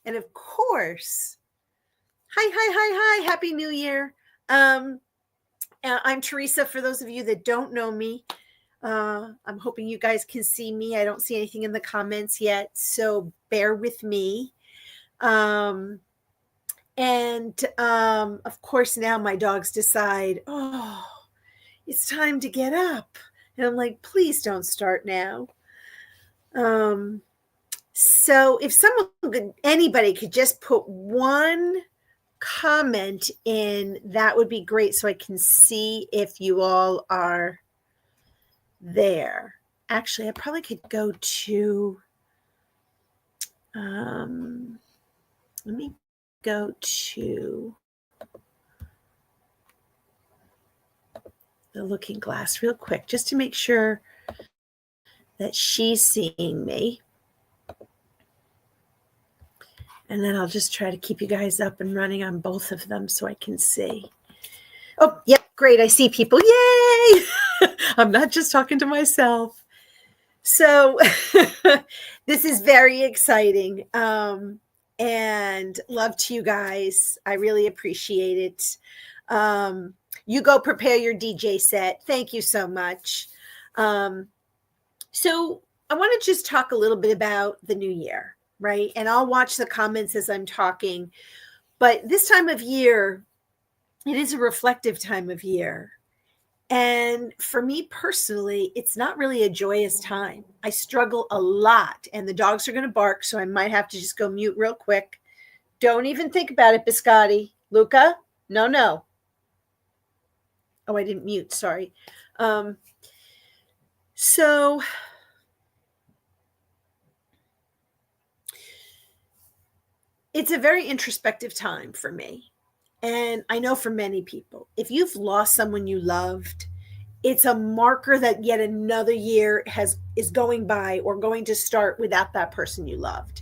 And of course, hi. Happy New Year. I'm Theresa. For those of you that don't know me, I'm hoping you guys can see me. I don't see anything in the comments yet, so bear with me. Of course, now my dogs decide, oh, it's time to get up. And I'm like, please don't start now. So if anybody could just put one comment in, that would be great, so I can see if you all are there. Actually, I probably could go to, let me go to the looking glass real quick, just to make sure that she's seeing me. And then I'll just try to keep you guys up and running on both of them so I can see. Oh, yep, great. I see people. Yay! I'm not just talking to myself. So this is very exciting. And love to you guys. I really appreciate it. You go prepare your DJ set. Thank you so much. So I want to just talk a little bit about the new year, right? And I'll watch the comments as I'm talking. But this time of year, it is a reflective time of year. And for me personally, it's not really a joyous time. I struggle a lot, and the dogs are going to bark, so I might have to just go mute real quick. Don't even think about it, Biscotti. Luca? No. Oh, I didn't mute. Sorry. So it's a very introspective time for me. And I know for many people, if you've lost someone you loved, it's a marker that yet another year is going by or going to start without that person you loved.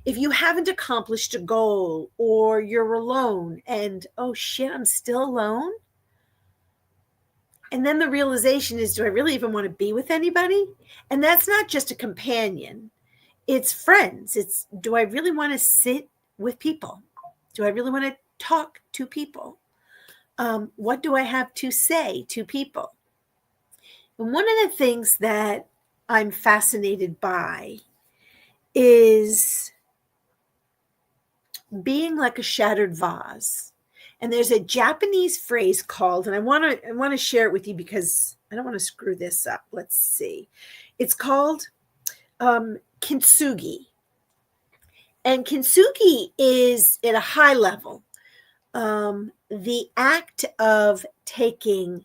If you haven't accomplished a goal, or you're alone and, oh shit, I'm still alone. And then the realization is, do I really even want to be with anybody? And that's not just a companion. It's friends. It's, do I really want to sit with people? Do I really want to talk to people? What do I have to say to people? And one of the things that I'm fascinated by is being like a shattered vase. And there's a Japanese phrase called, and I want to share it with you because I don't want to screw this up. Let's see. It's called kintsugi. And kintsugi is, at a high level, the act of taking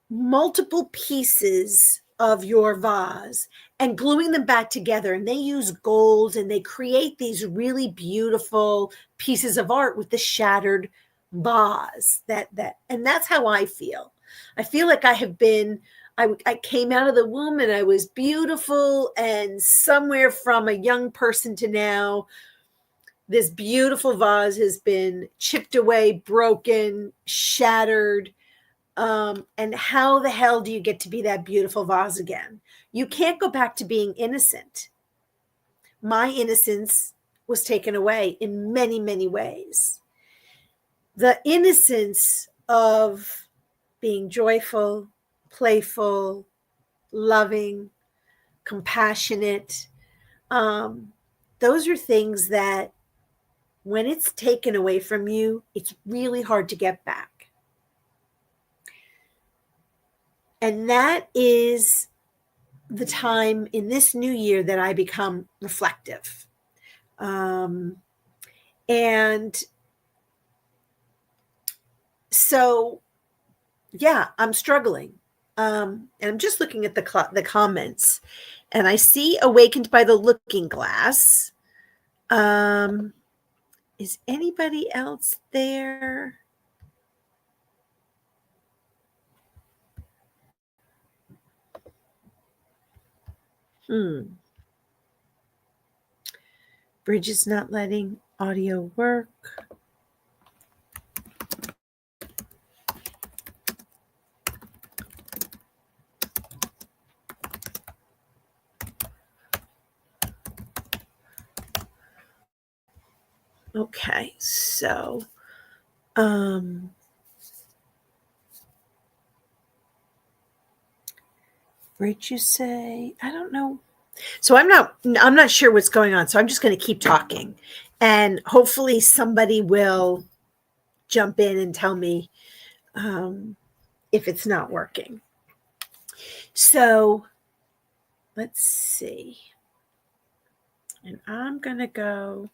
multiple pieces of your vase and gluing them back together. And they use gold, and they create these really beautiful pieces of art with the shattered vase. And that's how I feel. I feel like I came out of the womb and I was beautiful, and somewhere from a young person to now, this beautiful vase has been chipped away, broken, shattered. And how the hell do you get to be that beautiful vase again? You can't go back to being innocent. My innocence was taken away in many, many ways. The innocence of being joyful, playful, loving, compassionate. Those are things that, when it's taken away from you, it's really hard to get back. And that is the time in this new year that I become reflective. And so, yeah, I'm struggling. And I'm just looking at the comments, and I see Awakened by the Looking Glass. Is anybody else there? Bridge is not letting audio work. Okay, so um where'd you say? I don't know. So I'm not sure what's going on. So I'm just going to keep talking, and hopefully somebody will jump in and tell me if it's not working. So let's see. And I'm going to go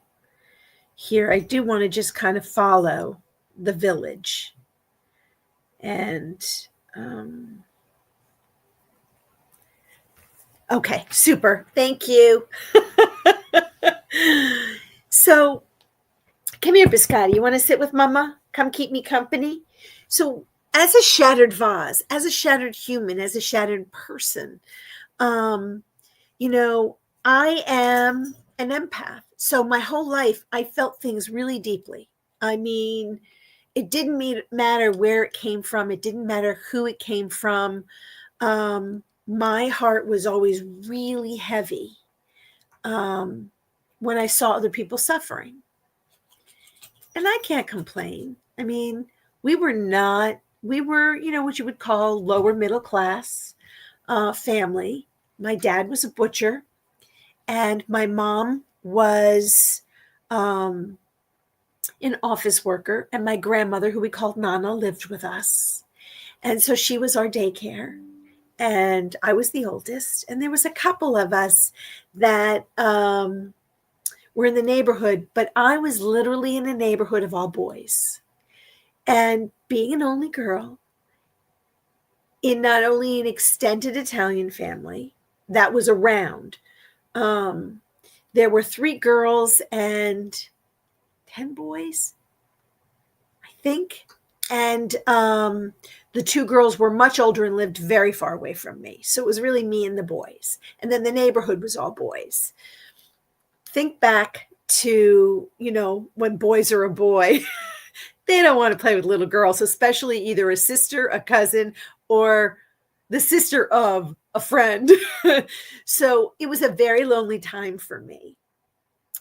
here. I do want to just kind of follow the village. And okay, super. Thank you. So come here, Biscotti. You want to sit with Mama? Come keep me company. So, as a shattered vase, as a shattered human, as a shattered person, um, you know, I am an empath. So, my whole life, I felt things really deeply. I mean, it didn't matter where it came from, it didn't matter who it came from. My heart was always really heavy when I saw other people suffering. And I can't complain. I mean, we were, what you would call lower middle class family. My dad was a butcher, and my mom was um, an office worker, and my grandmother, who we called Nana, lived with us. And so she was our daycare. And I was the oldest. And there was a couple of us that were in the neighborhood, but I was literally in a neighborhood of all boys. And being an only girl in not only an extended Italian family that was around, um, there were 3 girls and 10 boys, I think. And the 2 girls were much older and lived very far away from me. So it was really me and the boys. And then the neighborhood was all boys. Think back to, when boys are a boy. They don't want to play with little girls, especially either a sister, a cousin, or the sister of a friend. So it was a very lonely time for me.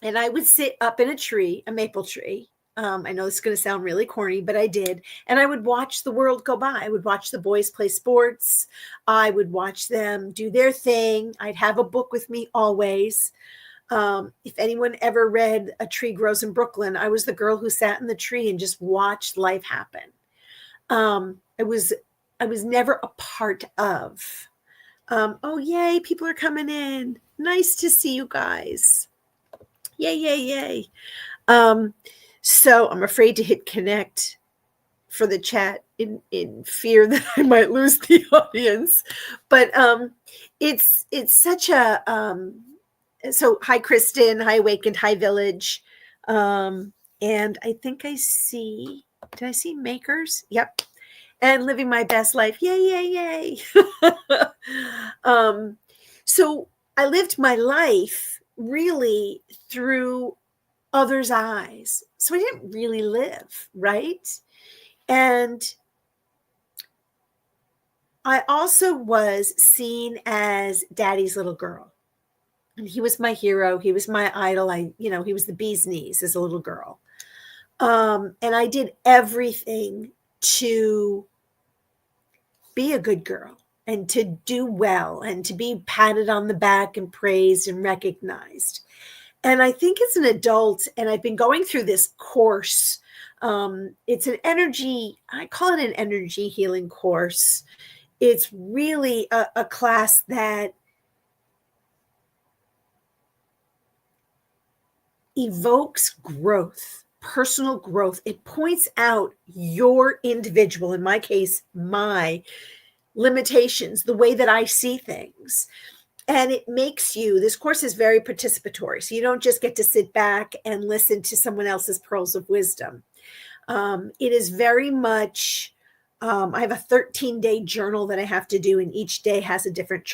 And I would sit up in a tree, a maple tree. I know this is going to sound really corny, but I did. And I would watch the world go by. I would watch the boys play sports. I would watch them do their thing. I'd have a book with me always. If anyone ever read A Tree Grows in Brooklyn, I was the girl who sat in the tree and just watched life happen. I was never a part of. Oh, yay, people are coming in. Nice to see you guys. Yay, yay, yay. So I'm afraid to hit connect for the chat in fear that I might lose the audience. But it's such a so hi Kristen, hi Awakened, hi Village. And I think did I see Makers? Yep. And Living My Best Life. Yay, yay, yay. So I lived my life really through others' eyes. So I didn't really live, right? And I also was seen as daddy's little girl. And he was my hero. He was my idol. He was the bee's knees as a little girl. And I did everything to be a good girl and to do well and to be patted on the back and praised and recognized. And I think as an adult, and I've been going through this course, it's I call it an energy healing course. It's really a class that evokes growth, personal growth. It points out your individual, in my case, my limitations, the way that I see things. And it makes this course is very participatory. So you don't just get to sit back and listen to someone else's pearls of wisdom. It is very much, I have a 13-day journal that I have to do, and each day has a different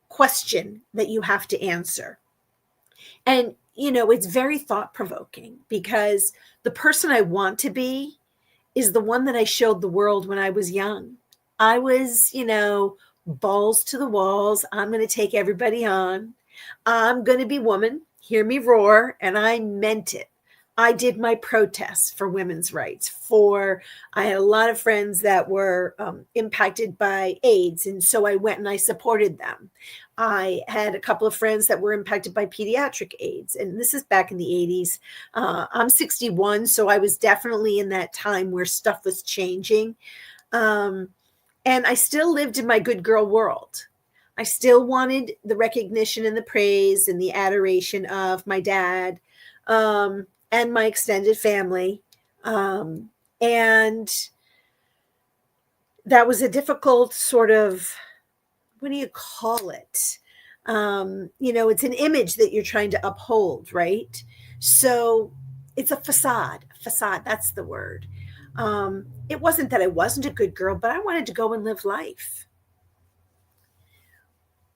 question that you have to answer. And, it's very thought-provoking because the person I want to be is the one that I showed the world when I was young. I was, balls to the walls. I'm going to take everybody on. I'm going to be woman. hear me roar, and I meant it. I did my protests for women's rights. I had a lot of friends that were impacted by AIDS, and so I went and I supported them. I had a couple of friends that were impacted by pediatric AIDS, and this is back in the 80s. I'm 61, so I was definitely in that time where stuff was changing. And I still lived in my good girl world. I still wanted the recognition and the praise and the adoration of my dad. And my extended family. And that was a difficult sort of, what do you call it? It's an image that you're trying to uphold, right? So it's a facade. Facade, that's the word. It wasn't that I wasn't a good girl, but I wanted to go and live life.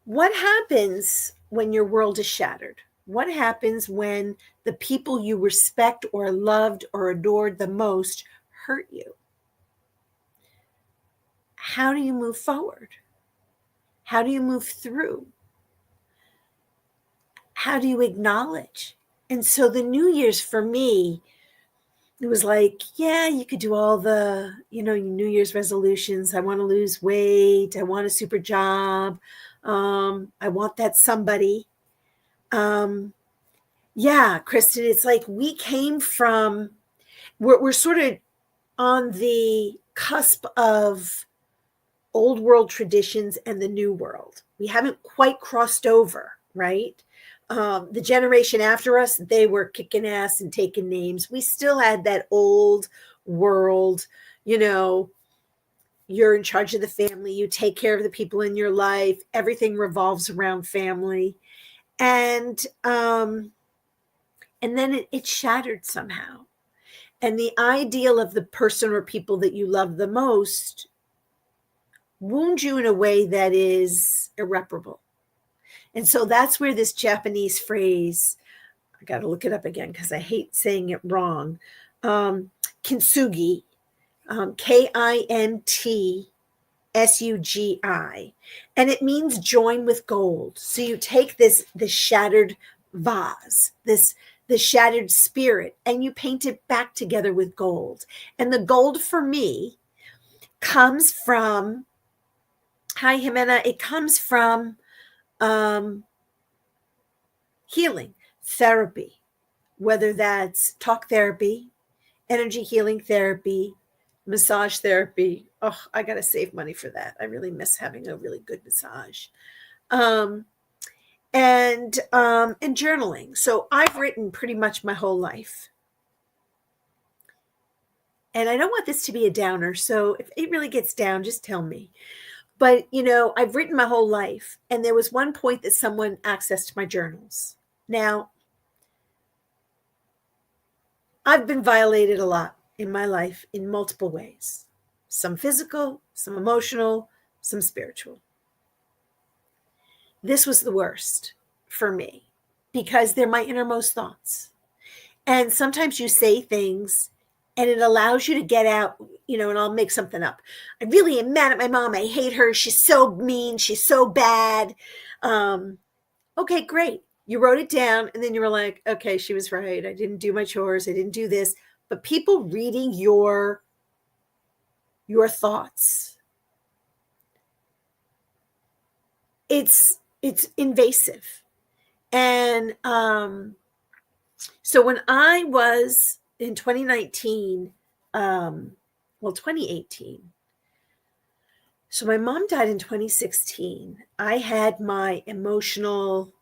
What happens when your world is shattered? What happens when the people you respect or loved or adored the most hurt you? How do you move forward? How do you move through? How do you acknowledge? And so the New Year's for me, it was like, yeah, you could do all the, New Year's resolutions. I want to lose weight. I want a super job. I want that somebody. Yeah, Kristen, it's like we're sort of on the cusp of old world traditions and the new world. We haven't quite crossed over, right? The generation after us, they were kicking ass and taking names. We still had that old world, you're in charge of the family. You take care of the people in your life. Everything revolves around family. And then it shattered somehow. And the ideal of the person or people that you love the most wound you in a way that is irreparable. And so that's where this Japanese phrase, I got to look it up again because I hate saying it wrong, kintsugi, KINTSUGI, and it means join with gold. So you take this shattered vase, this shattered spirit, and you paint it back together with gold. And the gold for me comes from, hi Jimena, it comes from healing therapy, whether that's talk therapy, energy healing therapy, massage therapy. Oh, I got to save money for that. I really miss having a really good massage. And journaling. So I've written pretty much my whole life. And I don't want this to be a downer. So if it really gets down, just tell me. But, I've written my whole life. And there was one point that someone accessed my journals. Now, I've been violated a lot in my life in multiple ways. Some physical, some emotional, some spiritual. This was the worst for me because they're my innermost thoughts. And sometimes you say things and it allows you to get out, and I'll make something up. I really am mad at my mom. I hate her. She's so mean. She's so bad. Okay, great. You wrote it down and then you were like, okay, she was right. I didn't do my chores. I didn't do this. But people reading your thoughts, it's invasive. And so when I was in 2019, 2018. So my mom died in 2016. I had my emotional,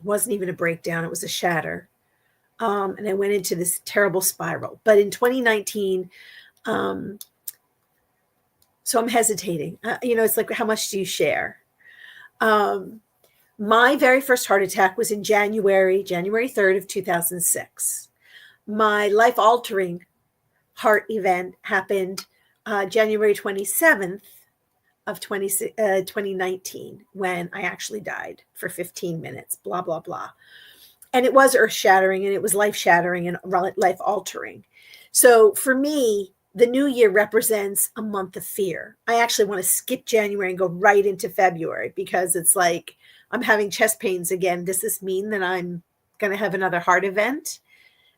wasn't even a breakdown, it was a shatter. And I went into this terrible spiral. But in 2019, so I'm hesitating. It's like, how much do you share? My very first heart attack was in January 3rd of 2006. My life-altering heart event happened January 27th of 2019 when I actually died for 15 minutes, blah, blah, blah. And it was earth-shattering and it was life-shattering and life-altering. So for me, the new year represents a month of fear. I actually want to skip January and go right into February because it's like I'm having chest pains again. Does this mean that I'm going to have another heart event?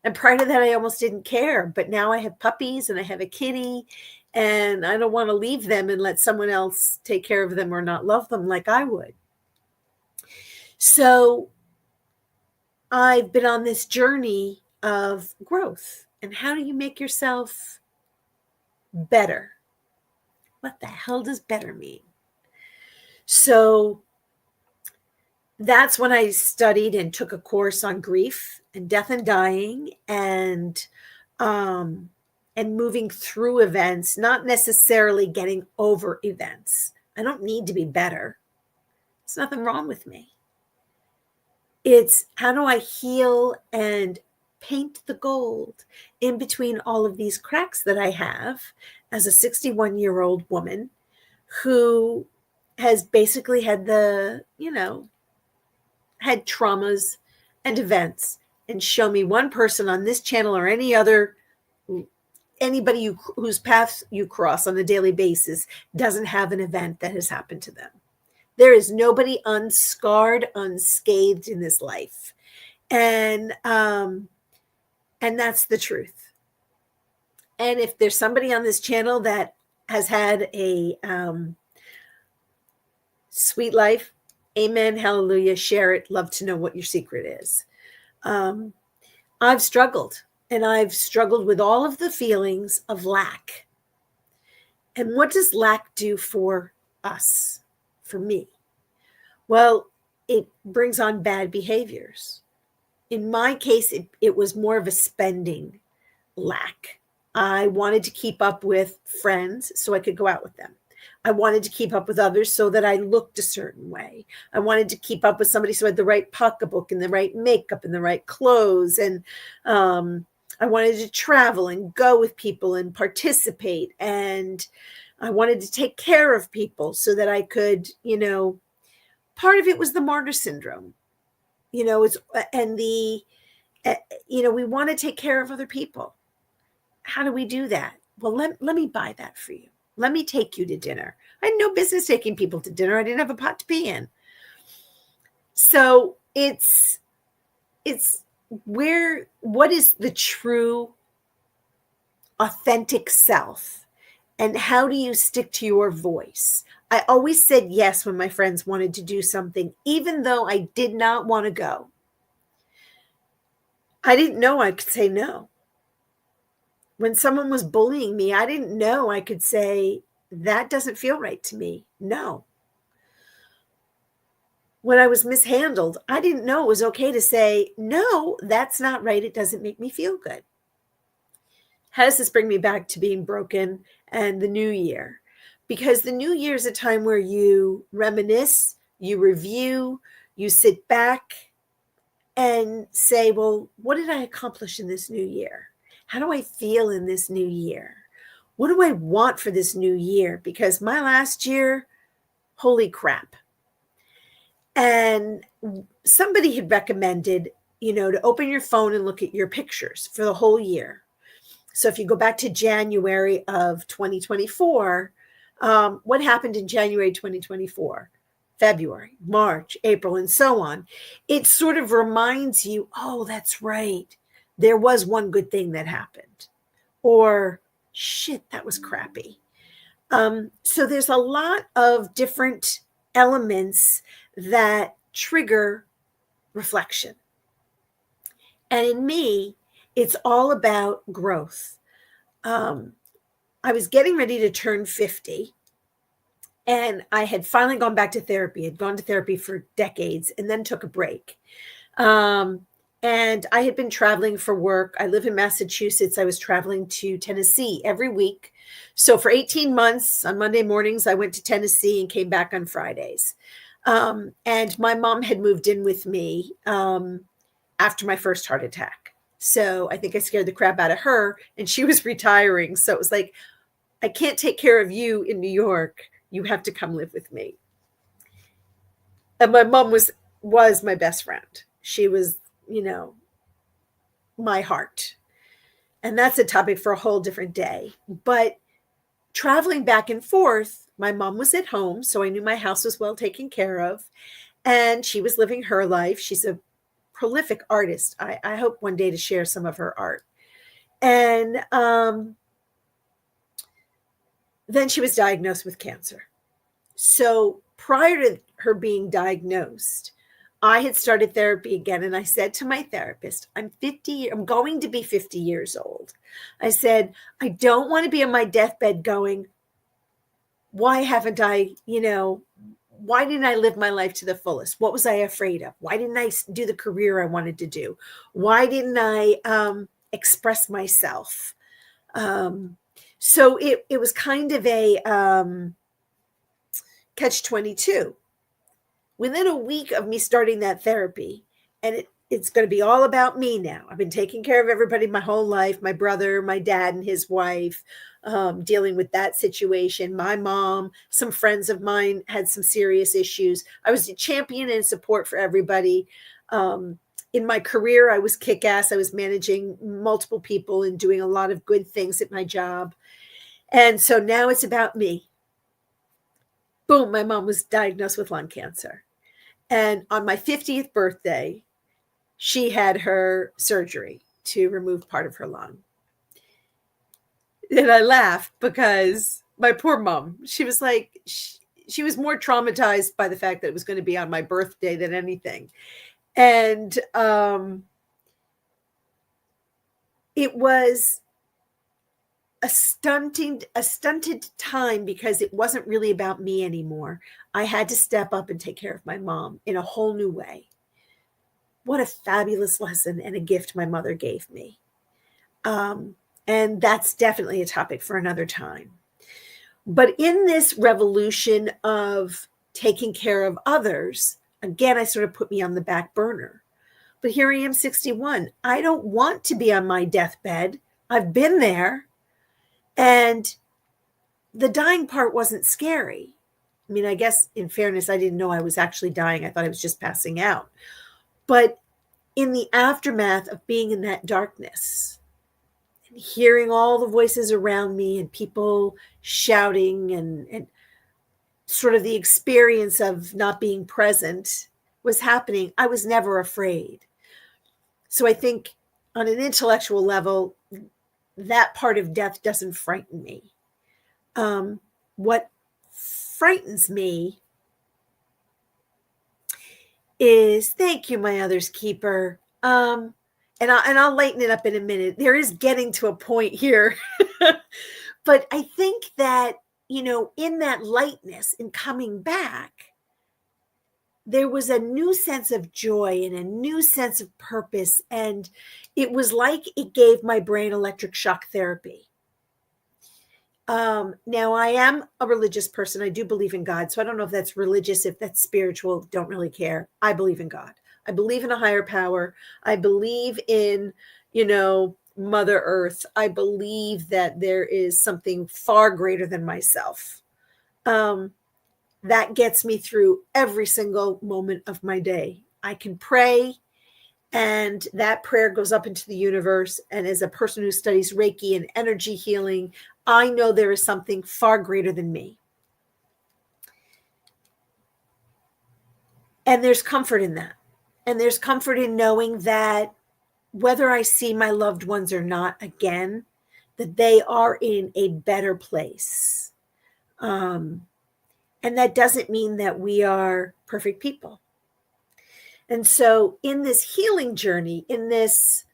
And prior to that, I almost didn't care. But now I have puppies and I have a kitty, and I don't want to leave them and let someone else take care of them or not love them like I would. So I've been on this journey of growth. And how do you make yourself better? What the hell does better mean? So that's when I studied and took a course on grief and death and dying, and moving through events, not necessarily getting over events. I don't need to be better. There's nothing wrong with me. It's how do I heal and paint the gold in between all of these cracks that I have as a 61-year-old woman who has basically had had traumas and events, and show me one person on this channel or anybody whose paths you cross on a daily basis doesn't have an event that has happened to them. There is nobody unscarred, unscathed in this life. And that's the truth. And if there's somebody on this channel that has had a sweet life, amen, hallelujah, share it. Love to know what your secret is. I've struggled, and I've struggled with all of the feelings of lack. And what does lack do for us, for me? Well, it brings on bad behaviors. In my case, it was more of a spending lack. I wanted to keep up with friends so I could go out with them. I wanted to keep up with others so that I looked a certain way. I wanted to keep up with somebody so I had the right pocketbook and the right makeup and the right clothes. And I wanted to travel and go with people and participate. And I wanted to take care of people so that I could, part of it was the martyr syndrome. We want to take care of other people. How do we do that? Well, let me buy that for you. Let me take you to dinner. I had no business taking people to dinner. I didn't have a pot to pee in. So it's what is the true, authentic self? And how do you stick to your voice? I always said yes when my friends wanted to do something, even though I did not want to go. I didn't know I could say no. When someone was bullying me, I didn't know I could say, that doesn't feel right to me. No. When I was mishandled, I didn't know it was okay to say, no, that's not right. It doesn't make me feel good. How does this bring me back to being broken and the new year? Because the new year is a time where you reminisce, you review, you sit back and say, well, what did I accomplish in this new year? How do I feel in this new year? What do I want for this new year? Because my last year, holy crap. And somebody had recommended, to open your phone and look at your pictures for the whole year. So if you go back to January of 2024, what happened in January 2024? February, March, April, and so on. It sort of reminds you, oh, that's right. There was one good thing that happened. Or, shit, that was crappy. So there's a lot of different elements that trigger reflection. And in me, it's all about growth. I was getting ready to turn 50. And I had finally gone back to therapy. I'd gone to therapy for decades and then took a break. And I had been traveling for work. I live in Massachusetts. I was traveling to Tennessee every week. So for 18 months, on Monday mornings, I went to Tennessee and came back on Fridays. And my mom had moved in with me after my first heart attack. So I think I scared the crap out of her, and she was retiring. So it was like, I can't take care of you in New York. You have to come live with me. And my mom was my best friend. She was, my heart. And that's a topic for a whole different day. But traveling back and forth, my mom was at home, so I knew my house was well taken care of. And she was living her life. She's a prolific artist. I hope one day to share some of her art. And then she was diagnosed with cancer. So prior to her being diagnosed, I had started therapy again. And I said to my therapist, I'm going to be 50 years old. I said, I don't want to be on my deathbed going, why haven't I, why didn't I live my life to the fullest? What was I afraid of? Why didn't I do the career I wanted to do? Why didn't I express myself? So it was kind of a catch-22. Within a week of me starting that therapy, and it's going to be all about me now. I've been taking care of everybody my whole life, my brother, my dad and his wife, dealing with that situation. My mom, some friends of mine had some serious issues. I was a champion and support for everybody. In my career, I was kick-ass. I was managing multiple people and doing a lot of good things at my job. And so now it's about me. Boom, my mom was diagnosed with lung cancer. And on my 50th birthday, she had her surgery to remove part of her lung. And I laughed because my poor mom, she was like, she was more traumatized by the fact that it was going to be on my birthday than anything. And it was a stunted time because it wasn't really about me anymore. I had to step up and take care of my mom in a whole new way. What a fabulous lesson and a gift my mother gave me. And that's definitely a topic for another time. But in this revolution of taking care of others, again, I sort of put me on the back burner. But here I am, 61. I don't want to be on my deathbed. I've been there. And the dying part wasn't scary. I mean, I guess in fairness, I didn't know I was actually dying. I thought I was just passing out. But in the aftermath of being in that darkness and hearing all the voices around me and people shouting and sort of the experience of not being present was happening, I was never afraid. So I think on an intellectual level, that part of death doesn't frighten me. What frightens me is, thank you, my other's keeper. And I'll lighten it up in a minute. There is getting to a point here, but I think that, in that lightness and coming back, there was a new sense of joy and a new sense of purpose. And it was like it gave my brain electric shock therapy. Now, I am a religious person. I do believe in God. So I don't know if that's religious, if that's spiritual, don't really care. I believe in God. I believe in a higher power. I believe in, Mother Earth. I believe that there is something far greater than myself. That gets me through every single moment of my day. I can pray, and that prayer goes up into the universe. And as a person who studies Reiki and energy healing, I know there is something far greater than me. And there's comfort in that. And there's comfort in knowing that whether I see my loved ones or not again, that they are in a better place. And that doesn't mean that we are perfect people. And so in this healing journey, in this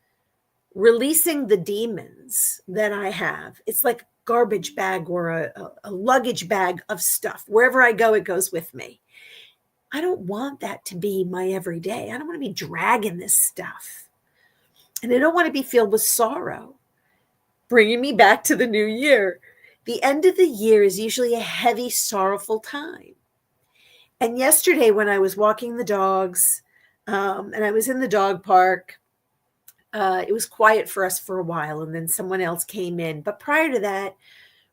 releasing the demons that I have, it's like a garbage bag or a luggage bag of stuff. Wherever I go, it goes with me. I don't want that to be my everyday. I don't want to be dragging this stuff. And I don't want to be filled with sorrow. Bringing me back to the new year. The end of the year is usually a heavy, sorrowful time. And yesterday when I was walking the dogs, and I was in the dog park, it was quiet for us for a while, and then someone else came in. But prior to that,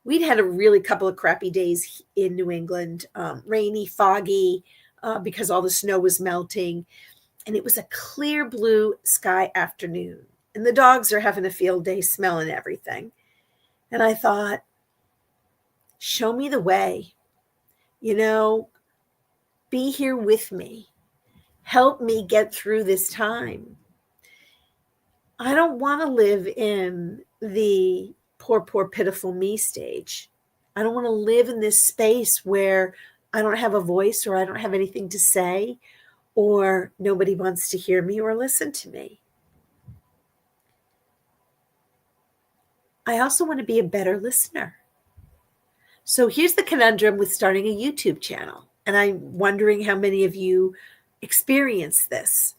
we'd had a really couple of crappy days in New England, rainy, foggy, because all the snow was melting. And it was a clear blue sky afternoon. And the dogs are having a field day smelling everything. And I thought, show me the way. Be here with me. Help me get through this time. I don't want to live in the poor, poor, pitiful me stage. I don't want to live in this space where I don't have a voice or I don't have anything to say or nobody wants to hear me or listen to me. I also want to be a better listener. So here's the conundrum with starting a YouTube channel. And I'm wondering how many of you experience this.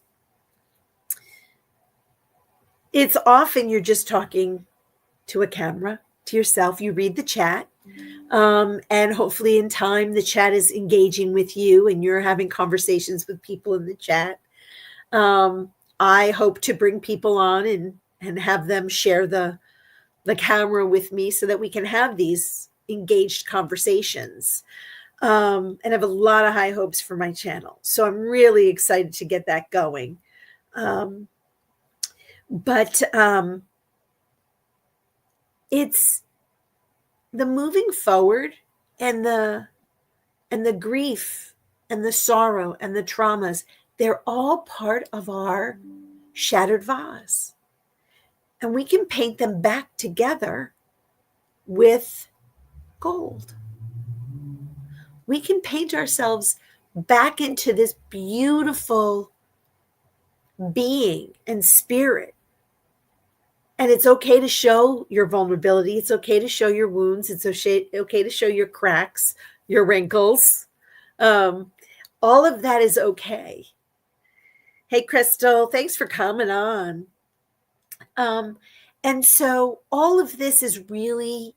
It's often you're just talking to a camera, to yourself. You read the chat. And hopefully in time, the chat is engaging with you and you're having conversations with people in the chat. I hope to bring people on and have them share the camera with me so that we can have these engaged conversations. And I have a lot of high hopes for my channel. So I'm really excited to get that going. But it's the moving forward and the grief and the sorrow and the traumas. They're all part of our shattered vase. And we can paint them back together with gold. We can paint ourselves back into this beautiful being and spirit. And it's okay to show your vulnerability. It's okay to show your wounds. It's okay to show your cracks, your wrinkles. All of that is okay. Hey, Crystal, thanks for coming on. And so all of this is really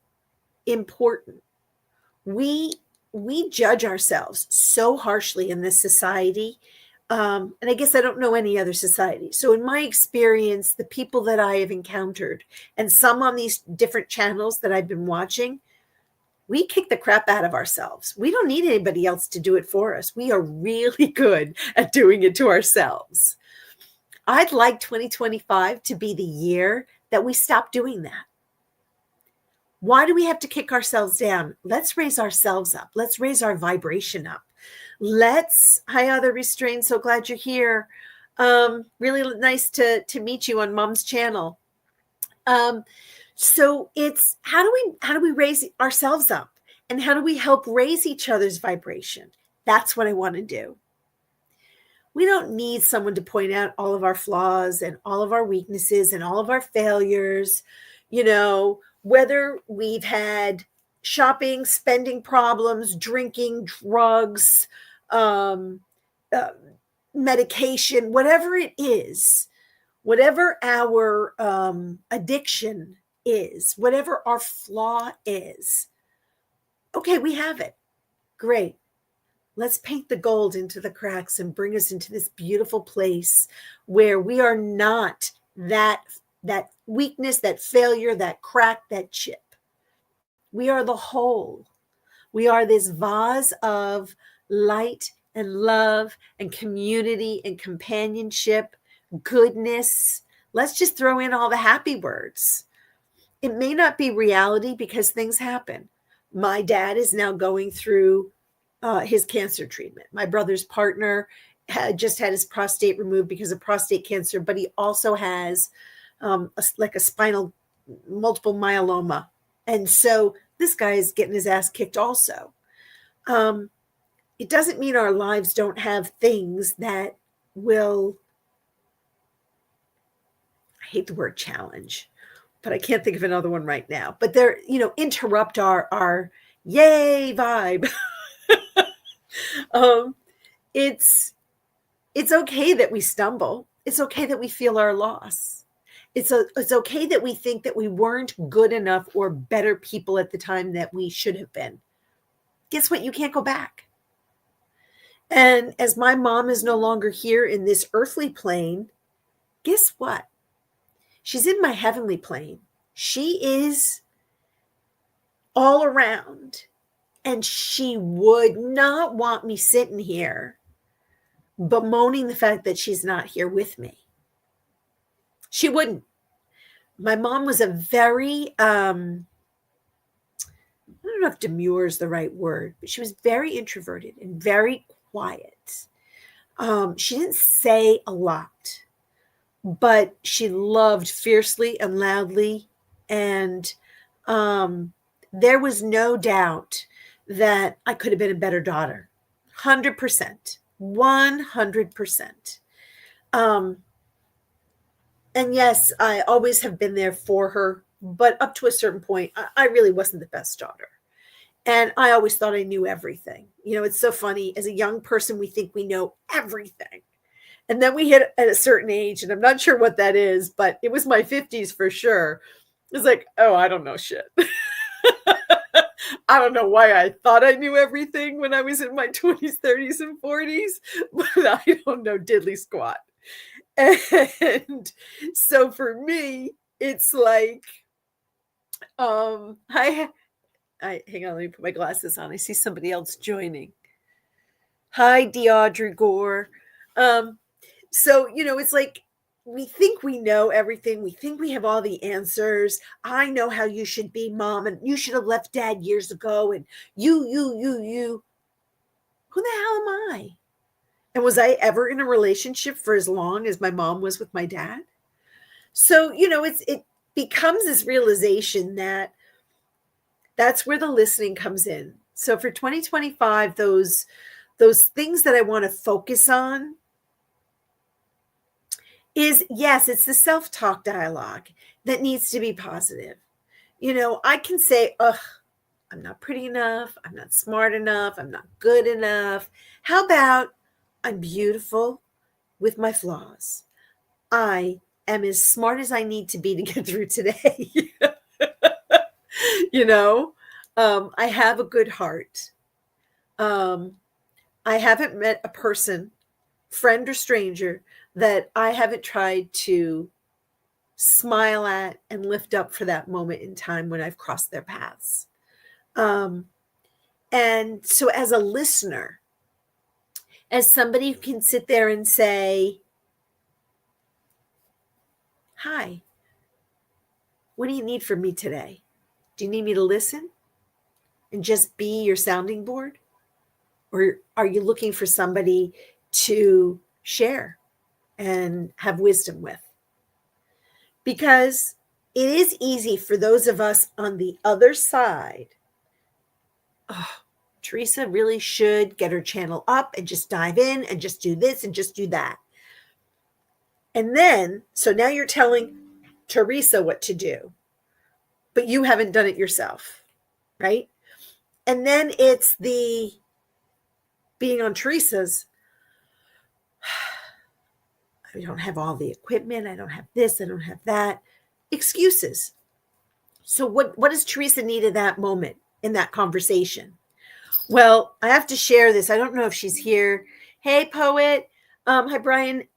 important. We judge ourselves so harshly in this society. And I guess I don't know any other society. So in my experience, the people that I have encountered and some on these different channels that I've been watching, we kick the crap out of ourselves. We don't need anybody else to do it for us. We are really good at doing it to ourselves. I'd like 2025 to be the year that we stop doing that. Why do we have to kick ourselves down? Let's raise ourselves up. Let's raise our vibration up. Hi, other restrained. So glad you're here. Really nice to meet you on Mom's channel. So it's how do we raise ourselves up, and how do we help raise each other's vibration? That's what I want to do. We don't need someone to point out all of our flaws and all of our weaknesses and all of our failures. You know, whether we've had shopping, spending problems, drinking, drugs, medication, whatever it is, whatever our addiction is, whatever our flaw is. Okay, we have it. Great. Let's paint the gold into the cracks and bring us into this beautiful place where we are not that weakness, that failure, that crack, that chip. We are the whole. We are this vase of light and love and community and companionship, goodness. Let's just throw in all the happy words. It may not be reality because things happen. My dad is now going through his cancer treatment. My brother's partner just had his prostate removed because of prostate cancer, but he also has a spinal multiple myeloma. And so this guy is getting his ass kicked also. It doesn't mean our lives don't have things that will, I hate the word challenge, but I can't think of another one right now, but they're, interrupt our yay vibe. It's okay that we stumble. It's okay that we feel our loss. It's okay that we think that we weren't good enough or better people at the time that we should have been. Guess what? You can't go back. And as my mom is no longer here in this earthly plane, guess what? She's in my heavenly plane. She is all around. And she would not want me sitting here bemoaning the fact that she's not here with me. She wouldn't. My mom was a very, I don't know if demure is the right word, but she was very introverted and very quiet. She didn't say a lot, but she loved fiercely and loudly. And there was no doubt that I could have been a better daughter. 100%. 100%. Um, and yes, I always have been there for her, but up to a certain point, I really wasn't the best daughter. And I always thought I knew everything. You know, it's so funny. As a young person, we think we know everything. And then we hit at a certain age, and I'm not sure what that is, but it was my 50s for sure. It was like, oh, I don't know shit. I don't know why I thought I knew everything when I was in my 20s, 30s, and 40s, but I don't know diddly squat. And so for me, it's like, I hang on, let me put my glasses on. I see somebody else joining. Hi, Deaudre Gore. So, you know, it's like we think we know everything. We think we have all the answers. I know how you should be, mom, and you should have left dad years ago. And you. Who the hell am I? And was I ever in a relationship for as long as my mom was with my dad? So, you know, it becomes this realization that that's where the listening comes in. So for 2025, those things that I want to focus on is, yes, it's the self-talk dialogue that needs to be positive. You know, I can say, ugh, I'm not pretty enough. I'm not smart enough. I'm not good enough. How about I'm beautiful with my flaws? I am as smart as I need to be to get through today. You know, I have a good heart. I haven't met a person, friend or stranger, that I haven't tried to smile at and lift up for that moment in time when I've crossed their paths. And so as a listener, as somebody who can sit there and say, hi, what do you need from me today? Do you need me to listen and just be your sounding board? Or are you looking for somebody to share and have wisdom with? Because it is easy for those of us on the other side. Oh, Theresa really should get her channel up and just dive in and just do this and just do that. And then, so now you're telling Theresa what to do, but you haven't done it yourself, right? And then it's the being on Theresa's, I don't have all the equipment. I don't have this. I don't have that. Excuses. So what does Theresa need at that moment in that conversation? Well, I have to share this. I don't know if she's here. Hey, poet. Hi, Brian.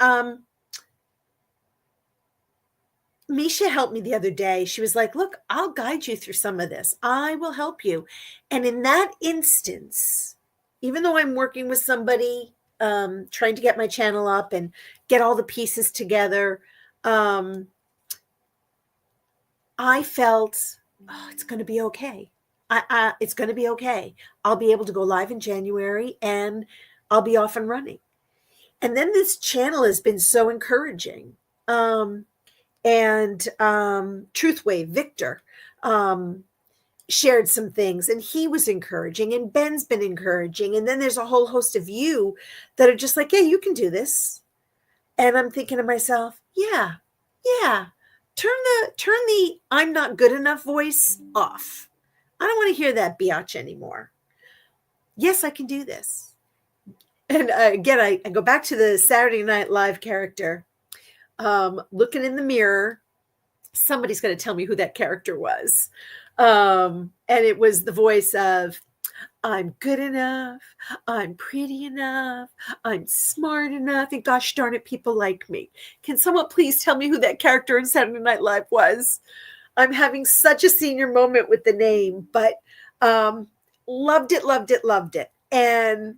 Misha helped me the other day. She was like, look, I'll guide you through some of this. I will help you. And in that instance, even though I'm working with somebody, trying to get my channel up and get all the pieces together, I felt, oh, it's going to be okay. It's going to be okay. I'll be able to go live in January and I'll be off and running. And then this channel has been so encouraging. And Truthwave, Victor, shared some things and he was encouraging and Ben's been encouraging. And then there's a whole host of you that are just like, yeah, you can do this. And I'm thinking to myself, yeah. Turn the I'm not good enough voice off. I don't want to hear that biatch anymore. Yes, I can do this. And again, I go back to the Saturday Night Live character. Looking in the mirror, somebody's going to tell me who that character was. And it was the voice of, I'm good enough. I'm pretty enough. I'm smart enough. And gosh darn it, people like me. Can someone please tell me who that character in Saturday Night Live was? I'm having such a senior moment with the name, but loved it. And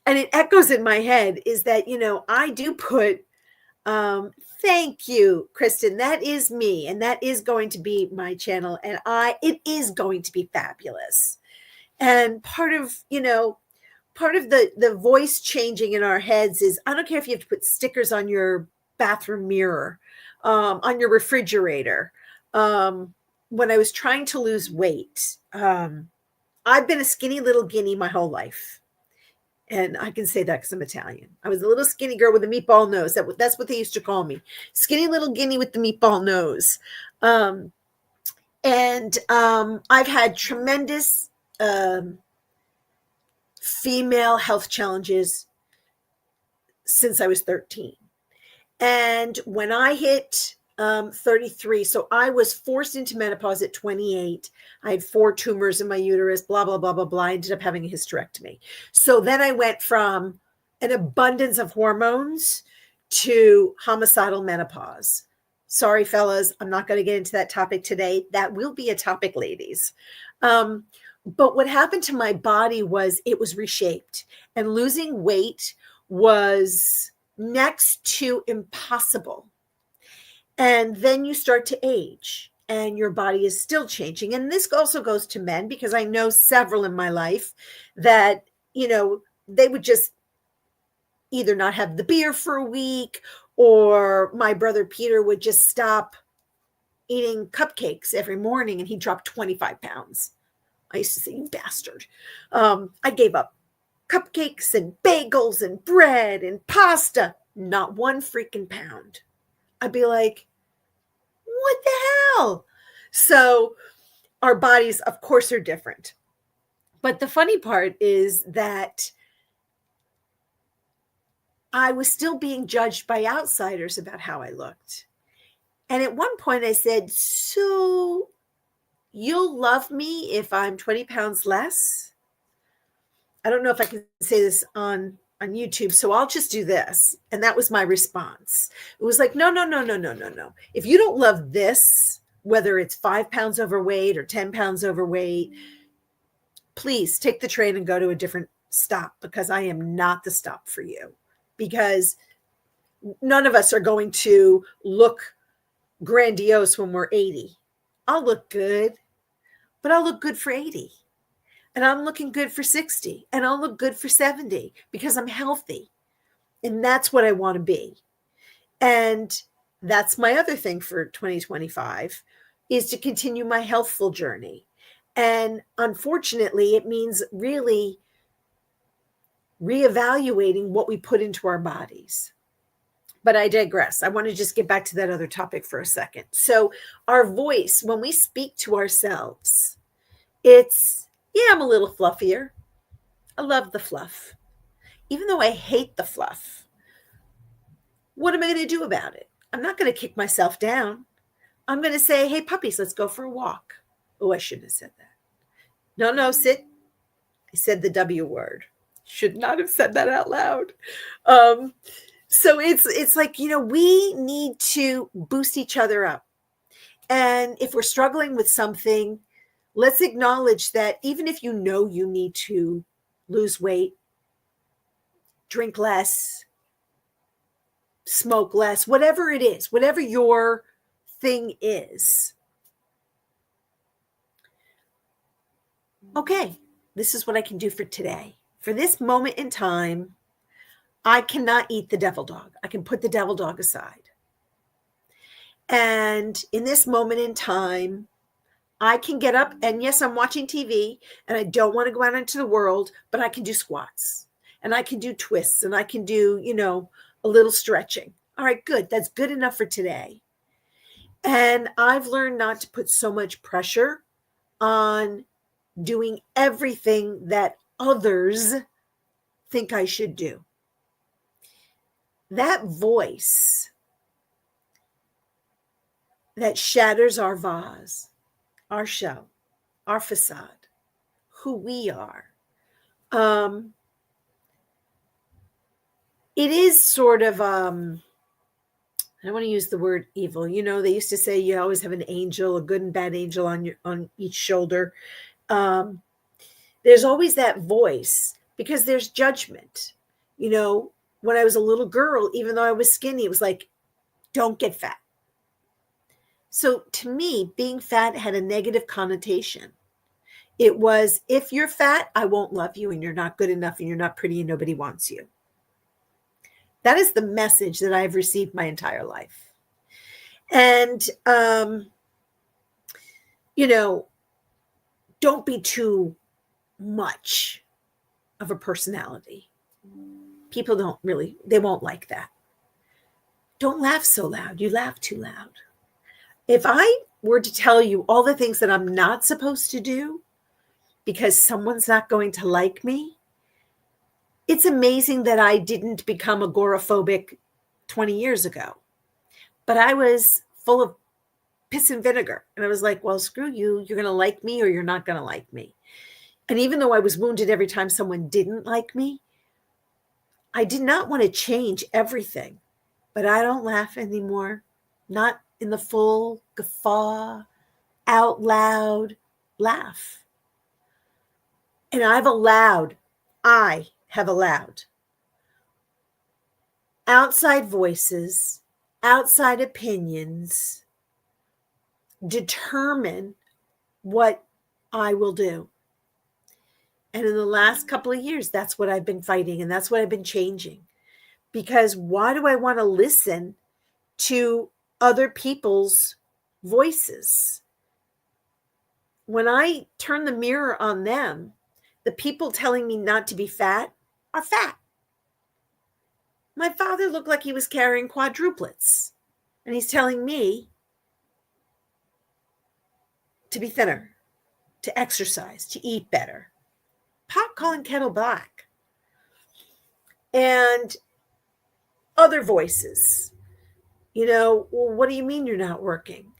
it echoes in my head is that, you know, I do put, thank you, Kristen. That is me. And that is going to be my channel. And it is going to be fabulous. And part of, you know, part of the voice changing in our heads is, I don't care if you have to put stickers on your bathroom mirror, on your refrigerator. When I was trying to lose weight, I've been a skinny little guinea my whole life. And I can say that because I'm Italian. I was a little skinny girl with a meatball nose. That's what they used to call me. Skinny little guinea with the meatball nose. I've had tremendous female health challenges since I was 13. And when I hit 33, so I was forced into menopause at 28. I had 4 tumors in my uterus, blah, blah, blah, blah, blah. I ended up having a hysterectomy. So then I went from an abundance of hormones to homicidal menopause. Sorry, fellas, I'm not going to get into that topic today. That will be a topic, ladies. But what happened to my body was it was reshaped, and losing weight was next to impossible. And then you start to age and your body is still changing. And this also goes to men, because I know several in my life that, they would just either not have the beer for a week, or my brother Peter would just stop eating cupcakes every morning and he dropped 25 pounds. I used to say, you bastard. I gave up cupcakes and bagels and bread and pasta, not 1 freaking pound. I'd be like, what the hell? So our bodies, of course, are different. But the funny part is that I was still being judged by outsiders about how I looked. And at one point I said, so you'll love me if I'm 20 pounds less? I don't know if I can say this on YouTube, so I'll just do this. And that was my response. It was like, no. If you don't love this, whether it's 5 pounds overweight or 10 pounds overweight, please take the train and go to a different stop, because I am not the stop for you. Because none of us are going to look grandiose when we're 80. I'll look good, but I'll look good for 80. And I'm looking good for 60, and I'll look good for 70, because I'm healthy. And that's what I want to be. And that's my other thing for 2025, is to continue my healthful journey. And unfortunately, it means really reevaluating what we put into our bodies. But I digress. I want to just get back to that other topic for a second. So our voice, when we speak to ourselves, it's, yeah, I'm a little fluffier. I love the fluff. Even though I hate the fluff, what am I going to do about it? I'm not going to kick myself down. I'm going to say, hey, puppies, let's go for a walk. Oh, I shouldn't have said that. No, sit. I said the W word. Should not have said that out loud. So it's like, we need to boost each other up. And if we're struggling with something, let's acknowledge that even if you need to lose weight, drink less, smoke less, whatever it is, whatever your thing is. Okay, this is what I can do for today. For this moment in time, I cannot eat the devil dog. I can put the devil dog aside. And in this moment in time, I can get up, and yes, I'm watching TV and I don't want to go out into the world, but I can do squats and I can do twists and I can do, a little stretching. All right, good. That's good enough for today. And I've learned not to put so much pressure on doing everything that others think I should do. That voice that shatters our vase, our shell, our facade, who we are. It is sort of, I don't want to use the word evil. They used to say you always have an angel, a good and bad angel on each shoulder. There's always that voice, because there's judgment. When I was a little girl, even though I was skinny, it was like, don't get fat. So to me, being fat had a negative connotation. It was, if you're fat, I won't love you, and you're not good enough, and you're not pretty, and nobody wants you. That is the message that I've received my entire life. And, don't be too much of a personality. People they won't like that. Don't laugh so loud. You laugh too loud. If I were to tell you all the things that I'm not supposed to do because someone's not going to like me, it's amazing that I didn't become agoraphobic 20 years ago. But I was full of piss and vinegar. And I was like, well, screw you. You're going to like me or you're not going to like me. And even though I was wounded every time someone didn't like me, I did not want to change everything. But I don't laugh anymore. Not in the full guffaw, out loud laugh. And I have allowed outside voices, outside opinions determine what I will do. And in the last couple of years, that's what I've been fighting, and that's what I've been changing. Because why do I want to listen to other people's voices? When I turn the mirror on them, the people telling me not to be fat are fat. My father looked like he was carrying quadruplets, and he's telling me to be thinner, to exercise, to eat better. Pot calling kettle black. And other voices, well, what do you mean you're not working?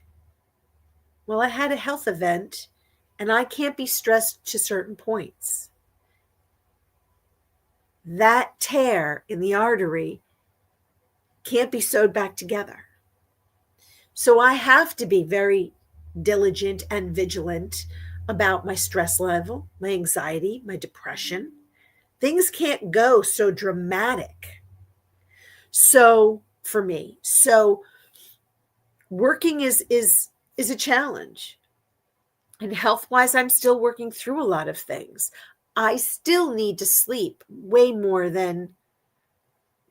Well, I had a health event and I can't be stressed to certain points. That tear in the artery can't be sewed back together. So I have to be very diligent and vigilant about my stress level, my anxiety, my depression. Things can't go so dramatic. So for me, working is a challenge. And health-wise, I'm still working through a lot of things. I still need to sleep way more than,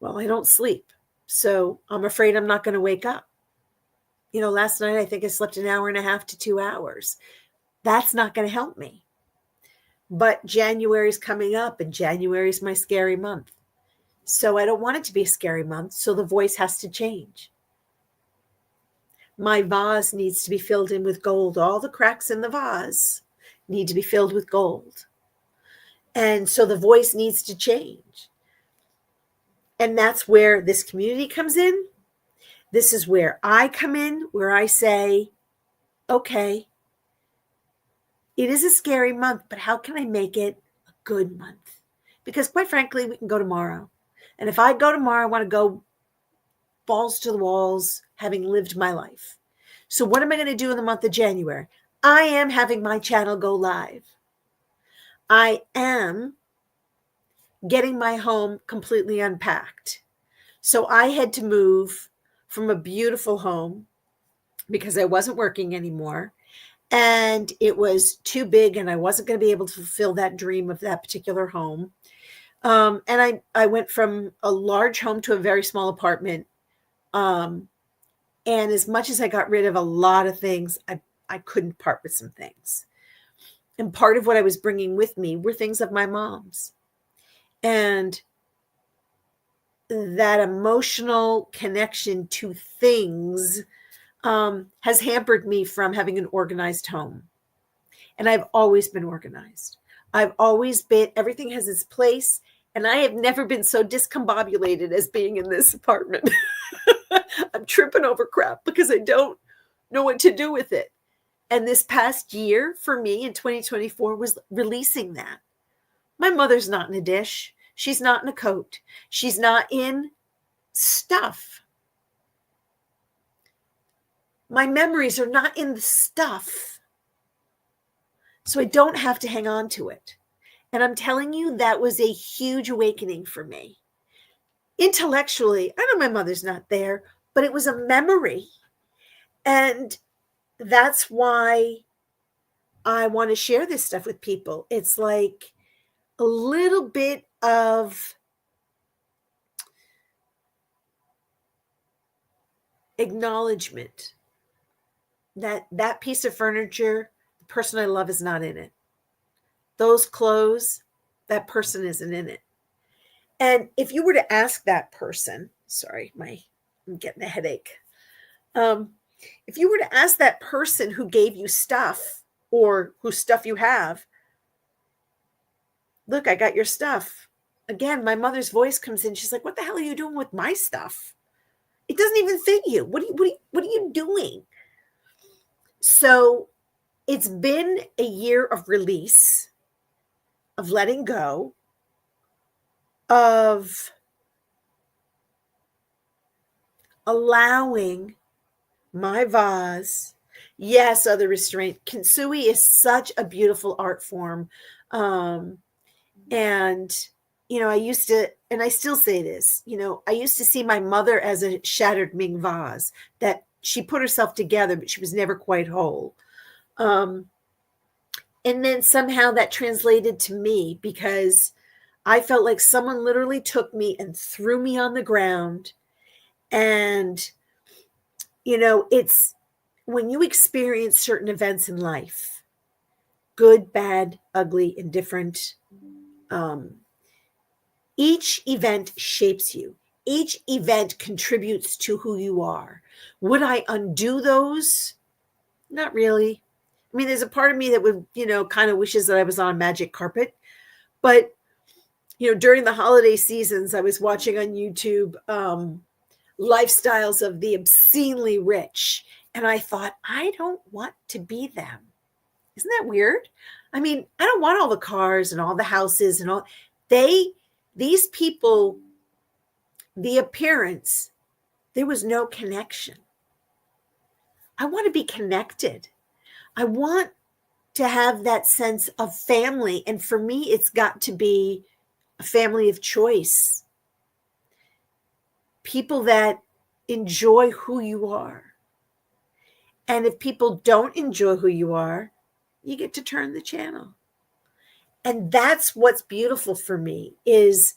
I don't sleep. So I'm afraid I'm not going to wake up. Last night I think I slept an hour and a half to 2 hours. That's not going to help me. But January's coming up, and January's my scary month. So I don't want it to be a scary month, so the voice has to change. My vase needs to be filled in with gold. All the cracks in the vase need to be filled with gold. And so the voice needs to change. And that's where this community comes in. This is where I come in, where I say, okay, it is a scary month, but how can I make it a good month? Because quite frankly, we can go tomorrow. And if I go tomorrow, I want to go balls to the walls, having lived my life. So what am I going to do in the month of January? I am having my channel go live. I am getting my home completely unpacked. So I had to move from a beautiful home because I wasn't working anymore. And it was too big, and I wasn't going to be able to fulfill that dream of that particular home. And I went from a large home to a very small apartment. And as much as I got rid of a lot of things, I couldn't part with some things. And part of what I was bringing with me were things of my mom's. And that emotional connection to things has hampered me from having an organized home. And I've always been organized. Everything has its place. And I have never been so discombobulated as being in this apartment. I'm tripping over crap because I don't know what to do with it. And this past year for me in 2024 was releasing that. My mother's not in a dish. She's not in a coat. She's not in stuff. My memories are not in the stuff. So I don't have to hang on to it. And I'm telling you, that was a huge awakening for me. Intellectually, I know my mother's not there, but it was a memory. And that's why I want to share this stuff with people. It's like a little bit of acknowledgement that that piece of furniture, the person I love is not in it. Those clothes, that person isn't in it. And if you were to ask that person, sorry, I'm getting a headache. If you were to ask that person who gave you stuff or whose stuff you have, look, I got your stuff. Again, my mother's voice comes in. She's like, what the hell are you doing with my stuff? It doesn't even fit you. What are you doing? So it's been a year of release, of letting go, of allowing my vase. Yes, other restraint. Kintsugi is such a beautiful art form. And, I used to, and I still say this, I used to see my mother as a shattered Ming vase, that she put herself together, but she was never quite whole. And then somehow that translated to me, because I felt like someone literally took me and threw me on the ground. And, it's when you experience certain events in life, good, bad, ugly, indifferent, each event shapes you. Each event contributes to who you are. Would I undo those? Not really. I mean, there's a part of me that would, kind of wishes that I was on a magic carpet. But, during the holiday seasons, I was watching on YouTube lifestyles of the obscenely rich. And I thought, I don't want to be them. Isn't that weird? I mean, I don't want all the cars and all the houses and all. These people, the appearance, there was no connection. I want to be connected. I want to have that sense of family. And for me, it's got to be a family of choice. People that enjoy who you are. And if people don't enjoy who you are, you get to turn the channel. And that's what's beautiful for me is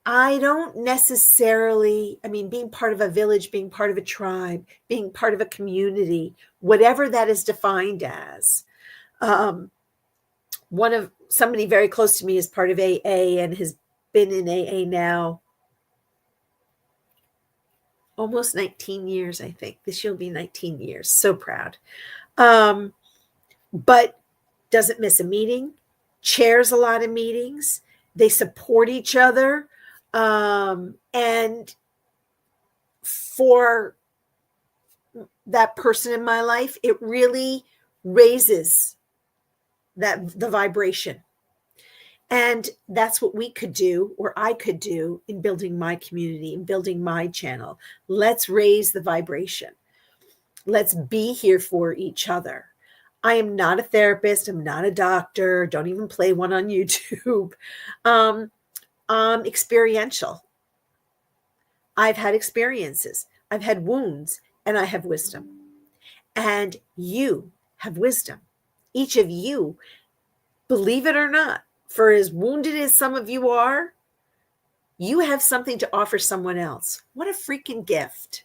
I don't necessarily, being part of a village, being part of a tribe, being part of a community, whatever that is defined as. Somebody very close to me is part of AA and has been in AA now almost 19 years, I think. This year will be 19 years. So proud. But doesn't miss a meeting, chairs a lot of meetings. They support each other. And for that person in my life, it really raises the vibration. And that's what we could do, or I could do, in building my community and building my channel. Let's raise the vibration. Let's be here for each other. I am not a therapist. I'm not a doctor. Don't even play one on YouTube. Experiential. I've had experiences. I've had wounds, and I have wisdom. And you have wisdom. Each of you, believe it or not, for as wounded as some of you are, you have something to offer someone else. What a freaking gift.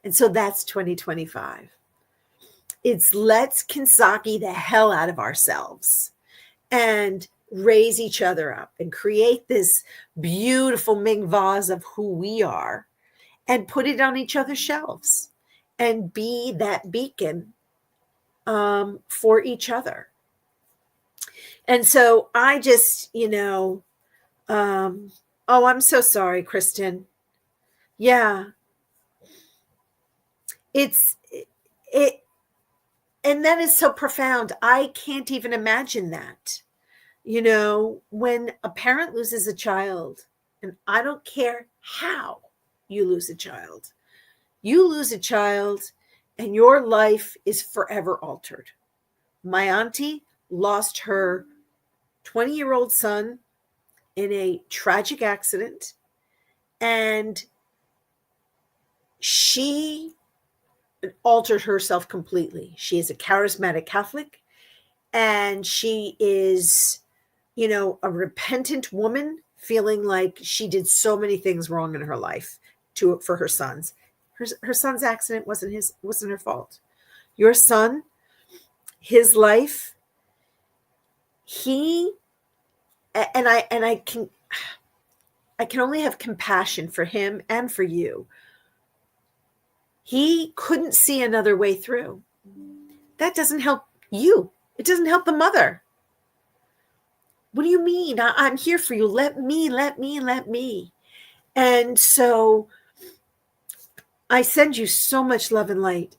And so that's 2025. It's let's Kintsugi the hell out of ourselves and raise each other up and create this beautiful Ming vase of who we are and put it on each other's shelves and be that beacon for each other. And so I just, I'm so sorry, Kristen. Yeah. And that is so profound. I can't even imagine that. When a parent loses a child, and I don't care how you lose a child, and your life is forever altered. My auntie lost her 20-year-old son in a tragic accident, and she altered herself completely. She is a charismatic Catholic, and she is, a repentant woman feeling like she did so many things wrong in her life for her sons. Her son's accident wasn't her fault. Your son, his life, he and I can only have compassion for him and for you. He couldn't see another way through. That doesn't help you. It doesn't help the mother. What do you mean? I'm here for you. Let me. And so I send you so much love and light.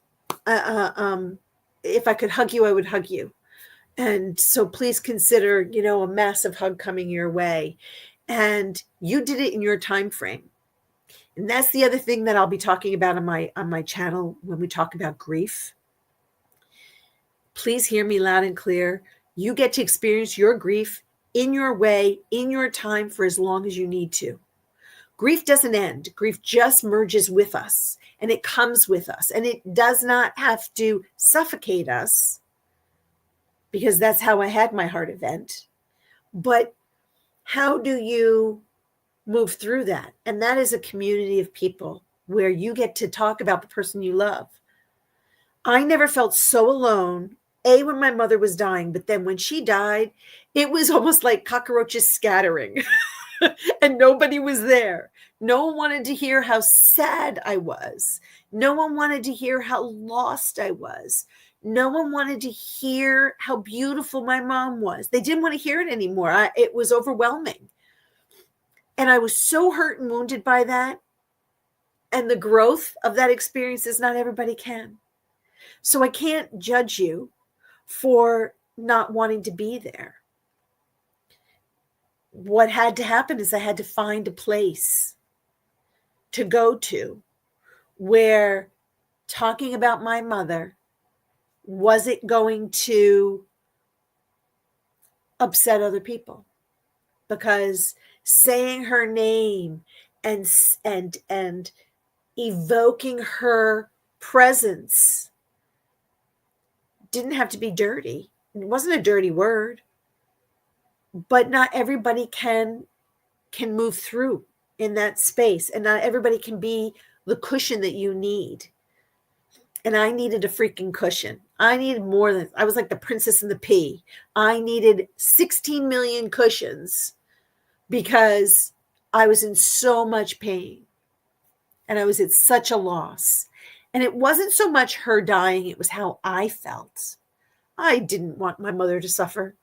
If I could hug you, I would hug you. And so please consider, a massive hug coming your way. And you did it in your time frame. And that's the other thing that I'll be talking about on my channel when we talk about grief. Please hear me loud and clear. You get to experience your grief in your way, in your time, for as long as you need to. Grief doesn't end. Grief just merges with us, and it comes with us, and it does not have to suffocate us, because that's how I had my heart event. But how do you move through that? And that is a community of people where you get to talk about the person you love. I never felt so alone, when my mother was dying, but then when she died, it was almost like cockroaches scattering and nobody was there. No one wanted to hear how sad I was. No one wanted to hear how lost I was. No one wanted to hear how beautiful my mom was. They didn't want to hear it anymore. It was overwhelming. And I was so hurt and wounded by that. And the growth of that experience is not everybody can. So I can't judge you for not wanting to be there. What had to happen is I had to find a place to go to where talking about my mother wasn't going to upset other people, because saying her name and evoking her presence didn't have to be dirty. It wasn't a dirty word, but not everybody can move through in that space, and not everybody can be the cushion that you need. And I needed a freaking cushion. I needed more than, I was like the princess and the pea. I needed 16 million cushions because I was in so much pain and I was at such a loss. And it wasn't so much her dying, it was how I felt. I didn't want my mother to suffer.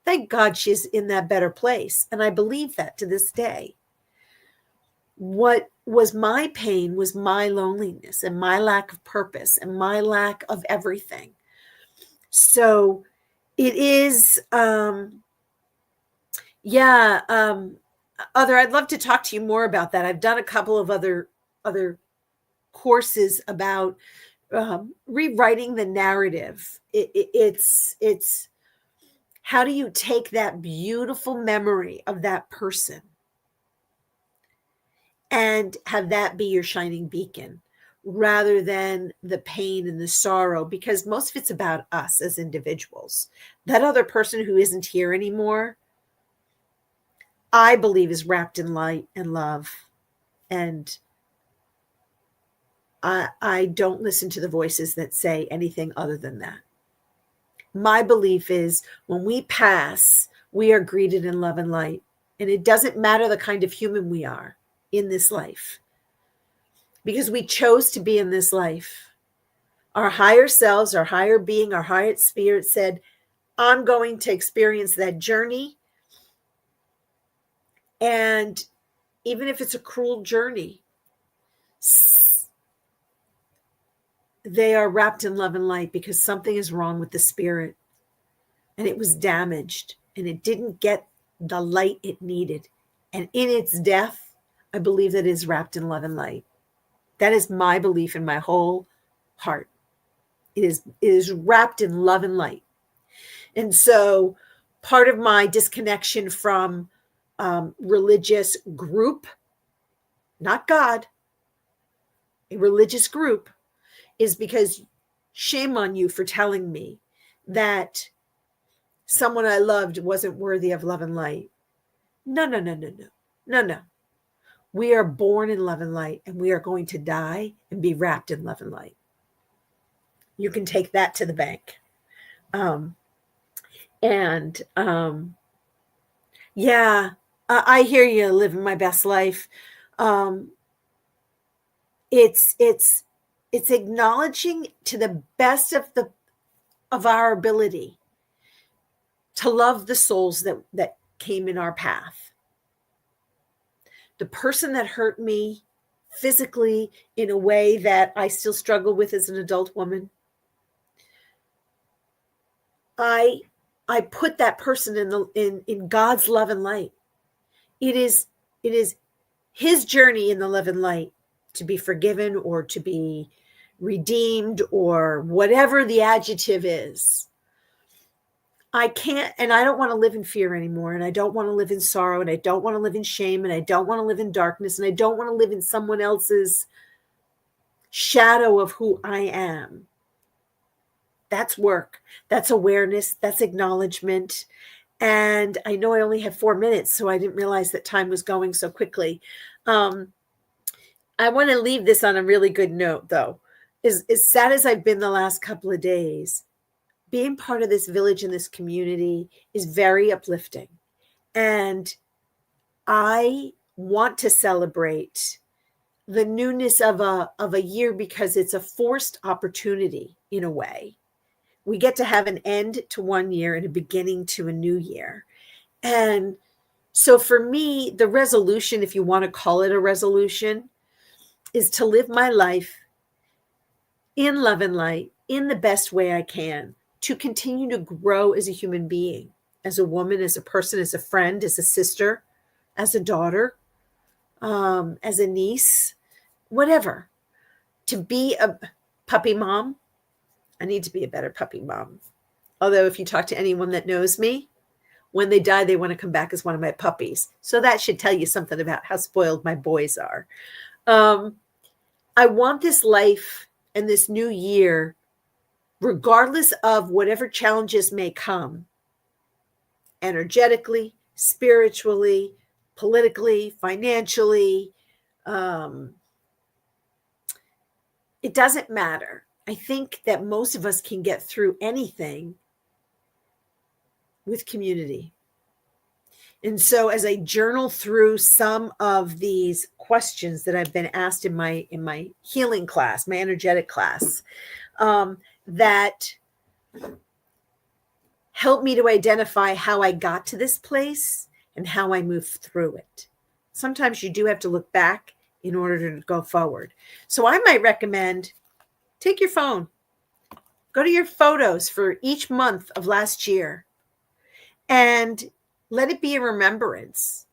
Thank God she's in that better place. And I believe that to this day. What was my pain was my loneliness and my lack of purpose and my lack of everything. So it is, I'd love to talk to you more about that. I've done a couple of other courses about rewriting the narrative. It's how do you take that beautiful memory of that person and have that be your shining beacon rather than the pain and the sorrow, because most of it's about us as individuals. That other person who isn't here anymore, I believe, is wrapped in light and love. And I don't listen to the voices that say anything other than that. My belief is when we pass, we are greeted in love and light. And it doesn't matter the kind of human we are in this life, because we chose to be in this life. Our higher selves, our higher being, our higher spirit said, I'm going to experience that journey. And even if it's a cruel journey, they are wrapped in love and light because something is wrong with the spirit and it was damaged and it didn't get the light it needed. And in its death, I believe that it is wrapped in love and light. That is my belief in my whole heart. It is wrapped in love and light. And so part of my disconnection from religious group, not God, a religious group, is because shame on you for telling me that someone I loved wasn't worthy of love and light. No, no, no, no, no, no, no. We are born in love and light, and we are going to die and be wrapped in love and light. You can take that to the bank. Um, and yeah, I hear you, living my best life. Um, it's acknowledging to the best of our ability to love the souls that came in our path. The person that hurt me physically in a way that I still struggle with as an adult woman, I put that person in God's love and light. It is his journey in the love and light to be forgiven or to be redeemed or whatever the adjective is. I can't, and I don't want to live in fear anymore, and I don't want to live in sorrow, and I don't want to live in shame, and I don't want to live in darkness, and I don't want to live in someone else's shadow of who I am. That's work. That's awareness. That's acknowledgement. And I know I only have 4 minutes, so I didn't realize that time was going so quickly. I want to leave this on a really good note, though. As sad as I've been the last couple of days, being part of this village and this community is very uplifting. And I want to celebrate the newness of a year because it's a forced opportunity in a way. We get to have an end to one year and a beginning to a new year. And so for me, the resolution, if you want to call it a resolution, is to live my life in love and light in the best way I can, to continue to grow as a human being, as a woman, as a person, as a friend, as a sister, as a daughter, as a niece, whatever. To be a puppy mom, I need to be a better puppy mom. Although if you talk to anyone that knows me, when they die, they want to come back as one of my puppies. So that should tell you something about how spoiled my boys are. I want this life and this new year, regardless of whatever challenges may come, energetically, spiritually, politically, financially, it doesn't matter. I think that most of us can get through anything with community. And so as I journal through some of these questions that I've been asked in my healing class, my energetic class, that help me to identify how I got to this place and how I move through it. Sometimes you do have to look back in order to go forward. So I might recommend, take your phone, go to your photos for each month of last year, and let it be a remembrance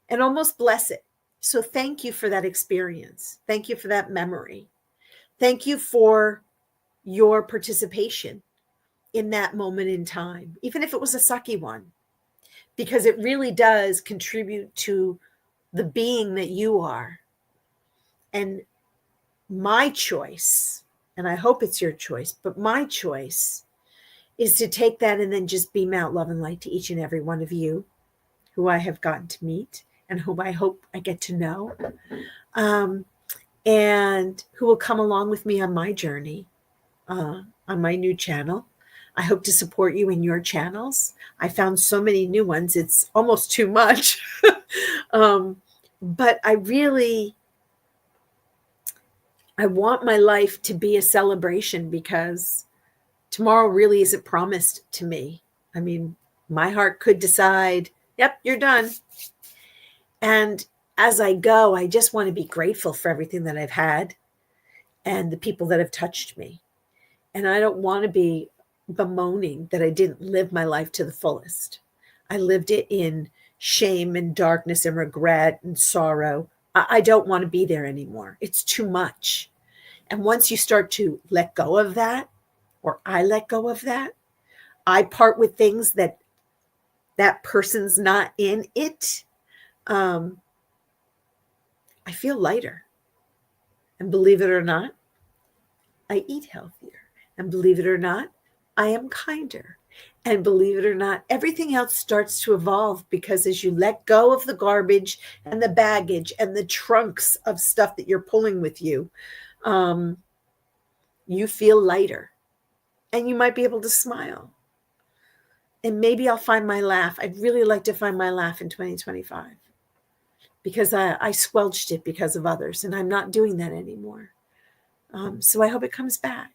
and almost bless it. So thank you for that experience. Thank you for that memory. Thank you for your participation in that moment in time, even if it was a sucky one, because it really does contribute to the being that you are. And my choice, and I hope it's your choice, but my choice is to take that and then just beam out love and light to each and every one of you who I have gotten to meet and whom I hope I get to know, and who will come along with me on my journey, on my new channel. I hope to support you in your channels. I found so many new ones. It's almost too much. But I want my life to be a celebration, because tomorrow really isn't promised to me. I mean, my heart could decide, yep, you're done. And as I go, I just want to be grateful for everything that I've had and the people that have touched me. And I don't want to be bemoaning that I didn't live my life to the fullest. I lived it in shame and darkness and regret and sorrow. I don't want to be there anymore. It's too much. And once you start to let go of that, or I let go of that, I part with things that person's not in it, I feel lighter. And believe it or not, I eat healthier. And believe it or not, I am kinder. And believe it or not, everything else starts to evolve because as you let go of the garbage and the baggage and the trunks of stuff that you're pulling with you, um, you feel lighter and you might be able to smile. And maybe I'll find my laugh. I'd really like to find my laugh in 2025 because I squelched it because of others, and I'm not doing that anymore. So I hope it comes back.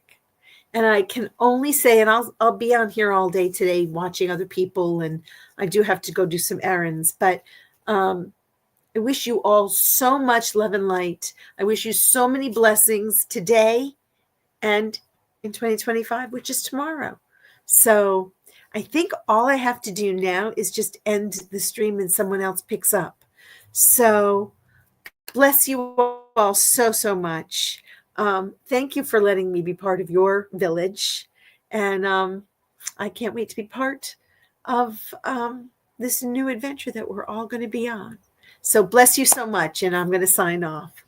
And I can only say, and I'll be on here all day today watching other people, and I do have to go do some errands, but I wish you all so much love and light. I wish you so many blessings today and in 2025, which is tomorrow. So I think all I have to do now is just end the stream and someone else picks up. So bless you all so, so much. Thank you for letting me be part of your village. And I can't wait to be part of this new adventure that we're all going to be on. So bless you so much. And I'm going to sign off.